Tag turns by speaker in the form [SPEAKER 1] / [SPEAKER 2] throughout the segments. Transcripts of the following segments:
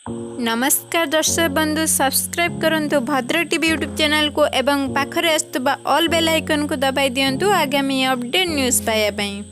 [SPEAKER 1] नमस्कार दर्शक बंधु सब्सक्राइब करंतु भद्र टीवी यूट्यूब चैनल को एवं पाखरे आसुवा ऑल बेल आइकन को दबाई दियंतु आगामी अपडेट न्यूज़ पाइबा पई।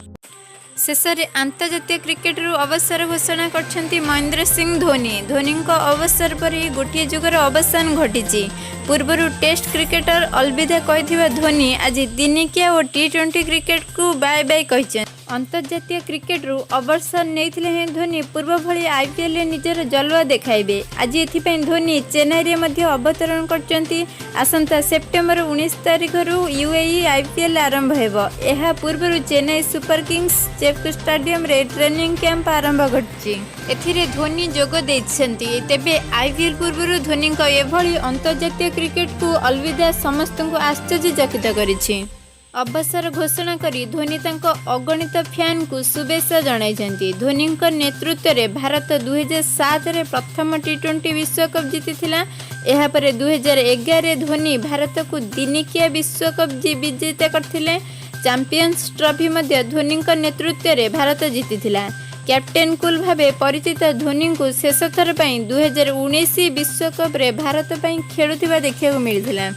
[SPEAKER 1] शेषे अंतर्जातीय क्रिकेट रु अवसर घोषणा करछंती महेंद्र सिंह धोनी। धोनी अवसर पर गोटे जुगर अवसान घटी। पूर्वर टेस्ट क्रिकेटर अलविदा कही धोनी आज दिनिकिया और T20 क्रिकेट को बाय बाय कही। अंतर्जातीय क्रिकेट रु अवसर नहीं धोनी पूर्व भली IPL निजर जलवा देखाइबे। आज एथिपई धोनी चेन्नई में अवतरण करचंती। आसंता सेप्टेम्बर 19 तारिख रु UAE IPL आरंभ हेबो। एहा पूर्व Chennai Super Kings Chepauk stadium रे ट्रेनिंग कैंप आरंभ घटी। एथिरे धोनी जोग देइछंती। तेबे IPL पूर्व धोनी एभली अंतर्जातीय क्रिकेट को अलविदा समस्त को आश्चर्यचकित करिछि। अवसर घोषणा करी धोनी तांको अगणित फैन को शुभेच्छा जणाइछंती। धोनी नेतृत्व में भारत 2007 रे प्रथम T20 विश्वकप जीतिथिला। एहा परे 2011 धोनी भारत को दिनिकिया विश्वकप विजेता करथिले। चैंपियंस ट्रॉफी मध्ये धोनी नेतृत्व में भारत जीतिथिला। कैप्टेन कूल भावे परिचित धोनी को शेष थर पई 2019 विश्वकप रे भारत पई खेलुथिबा देखिया मिलिथिला।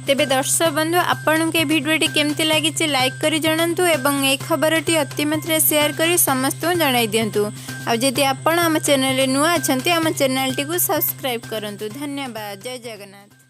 [SPEAKER 1] तेबे दर्शक बंधु आपण के भिडियोटी केमती लगी लाइक करी जणांतु एवं ए खबरटी अति मात्रा शेयर करी समस्त जणाई दियंतु। आ जदि आपण आम चैनल नुआ अछंती आम चैनल टी को सब्सक्राइब करंतु। धन्यवाद। जय जगन्नाथ।